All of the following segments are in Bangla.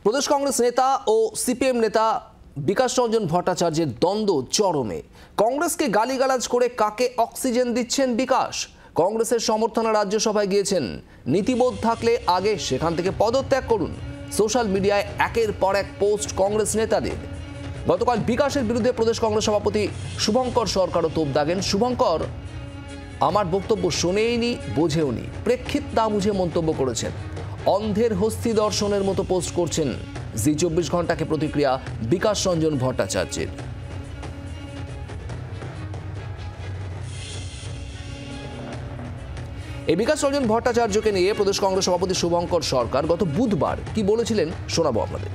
প্রদেশ কংগ্রেস নেতা ও সিপিএম নেতা বিকাশ রঞ্জন ভট্টাচার্যের দ্বন্দ্ব চরমে। কংগ্রেসকে গালিগালাজ করে কাকে অক্সিজেন দিচ্ছেন বিকাশ? কংগ্রেসের সমর্থনে রাজ্যসভায় গিয়েছেন। নীতিবোধ থাকলে আগে সেখান থেকে পদত্যাগ করুন। সোশ্যাল মিডিয়ায় একের পর এক পোস্ট কংগ্রেস নেতাদের। গতকাল বিকাশের বিরুদ্ধে প্রদেশ কংগ্রেস সভাপতি শুভঙ্কর সরকারও তোপ দাগেন। শুভঙ্কর আমার বক্তব্য শোনেইনি, বোঝেওনি, প্রেক্ষিত না বুঝে মন্তব্য করেছেন। অন্ধের হস্তি দর্শনের মতো পোস্ট করছেন। জি 24 ঘন্টাকে প্রতিক্রিয়া বিকাশ রঞ্জন ভট্টাচার্যের। এই বিকাশ রঞ্জন ভট্টাচার্যকে নিয়ে প্রদেশ কংগ্রেস সভাপতি শুভঙ্কর সরকার গত বুধবার কি বলেছিলেন শোনাবো আপনাদের।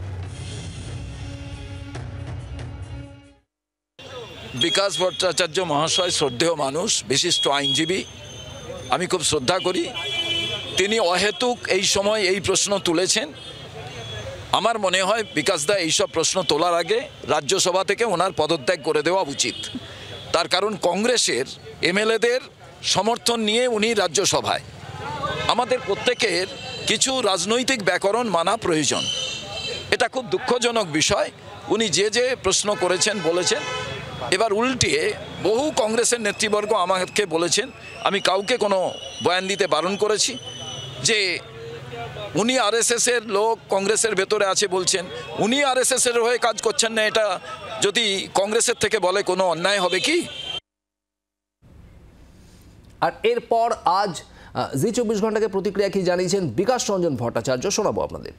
বিকাশ ভট্টাচার্য মহাশয় শ্রদ্ধেয় মানুষ, বিশিষ্ট আইনজীবী, আমি খুব শ্রদ্ধা করি। তিনি অহেতুক এই সময় এই প্রশ্ন তুলেছেন। আমার মনে হয় বিকাশদা এইসব প্রশ্ন তোলার আগে রাজ্যসভা থেকে ওনার পদত্যাগ করে দেওয়া উচিত। তার কারণ কংগ্রেসের এমএলএদের সমর্থন নিয়ে উনি রাজ্যসভায়। আমাদের প্রত্যেকের কিছু রাজনৈতিক ব্যাকরণ মানা প্রয়োজন। এটা খুব দুঃখজনক বিষয়। উনি যে প্রশ্ন করেছেন বলেছেন, এবার উল্টিয়ে বহু কংগ্রেসের নেতৃবর্গ আমাকে বলেছেন, আমি কাউকে কোনো বয়ান দিতে বারণ করেছি, যে উনি আরএসএসের লোক কংগ্রেসের ভেতরে আছে বলছেন, উনি আরএসএসের হয়ে কাজ করছেন না। এটা যদি কংগ্রেসের থেকে বলে কোনো অন্যায় হবে কি? আর এরপর আজ জি 24 ঘন্টাকে প্রতিক্রিয়া কি জানিয়েছেন বিকাশ রঞ্জন ভট্টাচার্য, শোনাবো আপনাদের।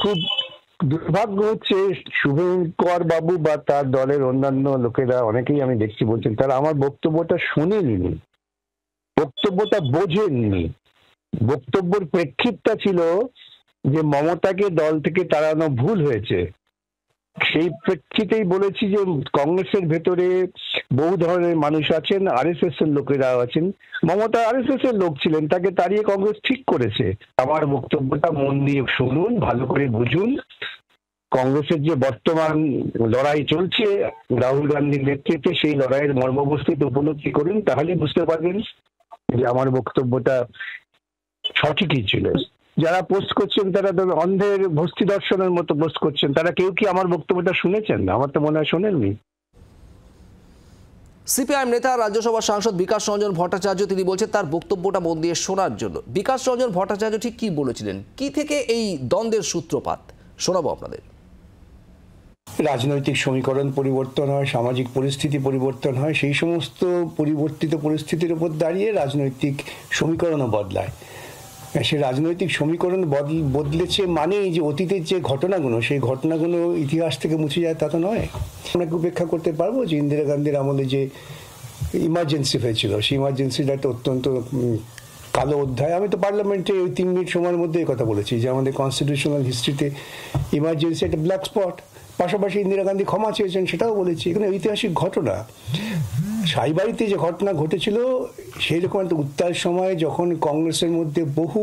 খুব দুর্ভাগ্য হচ্ছে শুভঙ্কর বাবু বা তার দলের অন্যান্য লোকেরা অনেকেই আমি দেখছি বলছেন তারা আমার বক্তব্যটা শুনেনি, বক্তব্যটা বোঝেননি। বক্তব্যের প্রেক্ষিতটা ছিল যে মমতাকে দল থেকে তাড়ানো ভুল হয়েছে। সেই প্রেক্ষিতেই বলেছি যে কংগ্রেসের ভেতরে বহু ধরনের মানুষ আছেন, আরএসএস এর লোকেরা আছেন। মমতা আরএসএস এর লোক ছিলেন, তাকে তাড়িয়ে কংগ্রেস ঠিক করেছে। আমার বক্তব্যটা মন দিয়ে শুনুন, ভালো করে বুঝুন। কংগ্রেসের যে বর্তমান লড়াই চলছে রাহুল গান্ধীর নেতৃত্বে, সেই লড়াইয়ের মর্মবস্তুতে উপলব্ধি করুন, তাহলে বুঝতে পারবেন যে আমার বক্তব্যটা সঠিকই ছিল। যারা পোস্ট করছেন তারা অন্ধের ভস্তি দর্শনের মতো পোস্ট করছেন। তারা কেউ কি আমার বক্তব্যটা শুনেছেন? আমার তো মনে হয় শোনেননি। সিপিআইএম নেতা রাজ্যসভার সাংসদ বিকাশ রঞ্জন ভট্টাচার্য তিনি বলছেন তার বক্তব্যটা মন দিয়ে শোনার জন্য। বিকাশ রঞ্জন ভট্টাচার্য ঠিক কি বলেছিলেন, কি থেকে এই দ্বন্দ্বের সূত্রপাত, শোনাবো আপনাদের। রাজনৈতিক সমীকরণ পরিবর্তন হয়, সামাজিক পরিস্থিতি পরিবর্তন হয়, সেই সমস্ত পরিবর্তিত পরিস্থিতির উপর দাঁড়িয়ে রাজনৈতিক সমীকরণও বদলায়। সেই রাজনৈতিক সমীকরণ বদলেছে মানেই যে অতীতের যে ঘটনাগুলো, সেই ঘটনাগুলো ইতিহাস থেকে মুছে যায় তা তো নয়। আমরা উপেক্ষা করতে পারবো যে ইন্দিরা গান্ধীর আমলে যে ইমার্জেন্সি হয়েছিল, সেই ইমার্জেন্সিটা একটা অত্যন্ত কালো অধ্যায়। আমি তো পার্লামেন্টে ওই 3 মিনিট সময়ের মধ্যে এই কথা বলেছি যে আমাদের কনস্টিটিউশনাল হিস্ট্রিতে ইমার্জেন্সি একটা ব্ল্যাক স্পট। পাশাপাশি ইন্দিরা গান্ধী ক্ষমা চেয়েছেন, সেটাও বলেছি। এখানে ঐতিহাসিক ঘটনা, সাইবাড়িতে যে ঘটনা ঘটেছিল সেই রকম একটা উত্তাল সময়ে যখন কংগ্রেসের মধ্যে বহু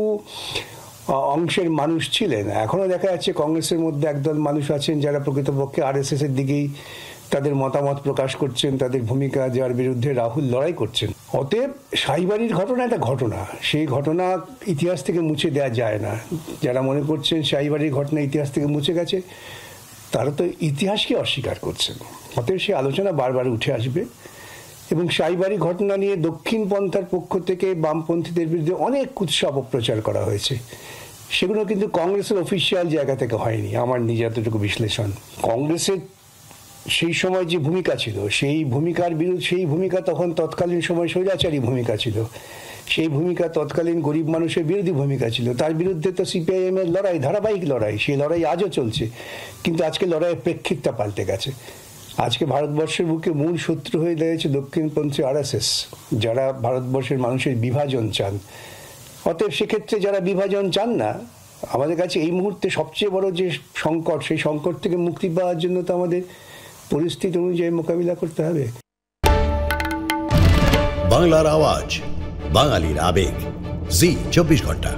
অংশের মানুষ ছিলেন, এখনো দেখা যাচ্ছে কংগ্রেসের মধ্যে একদল মানুষ আছেন যারা প্রকৃতপক্ষে আরএসএস এর দিকেই তাদের মতামত প্রকাশ করছেন, তাদের ভূমিকা, যার বিরুদ্ধে রাহুল লড়াই করছেন। অতএব সাইবাড়ির ঘটনা একটা ঘটনা, সেই ঘটনা ইতিহাস থেকে মুছে দেওয়া যায় না। যারা মনে করছেন সাইবাড়ির ঘটনা ইতিহাস থেকে মুছে গেছে, তারা তো ইতিহাসকে অস্বীকার করছেন। অতএব সেই আলোচনা বারবার উঠে আসবে। এবং সাইবাড়ি ঘটনা নিয়ে দক্ষিণ পন্থার পক্ষ থেকে বামপন্থীদের বিরুদ্ধে অনেক কুৎসা অপপ্রচার করা হয়েছে। সেগুলো কিন্তু কংগ্রেসের অফিসিয়াল জায়গা থেকে হয়নি। আমার নিজের এতটুকু বিশ্লেষণ, কংগ্রেসের সেই সময় যে ভূমিকা ছিল, সেই ভূমিকার বিরুদ্ধে, সেই ভূমিকা তখন তৎকালীন সময় স্বৈরাচারী ভূমিকা ছিল, সেই ভূমিকা তৎকালীন গরিব মানুষের বিরোধী ভূমিকা ছিল। তার বিরুদ্ধে তো সিপিআইএম এর লড়াই, ধারাবাহিক লড়াই, সেই লড়াই আজও চলছে। কিন্তু আজকে লড়াইয়ের প্রেক্ষিতটা পাল্টে গেছে। আজকে ভারতবর্ষের বুকে মূল শত্রু হয়ে দাঁড়িয়েছে দক্ষিণপন্থী আরএসএস, যারা ভারতবর্ষের মানুষের বিভাজন চান। অতএব সেক্ষেত্রে যারা বিভাজন চান না, আমাদের কাছে এই মুহূর্তে সবচেয়ে বড় যে সংকট, সেই সংকট থেকে মুক্তি পাওয়ার জন্য তো আমাদের পরিস্থিতি অনুযায়ী মোকাবিলা করতে হবে। বাংলার আওয়াজ, বাঙালির আবেগ, জি 24 ঘন্টা।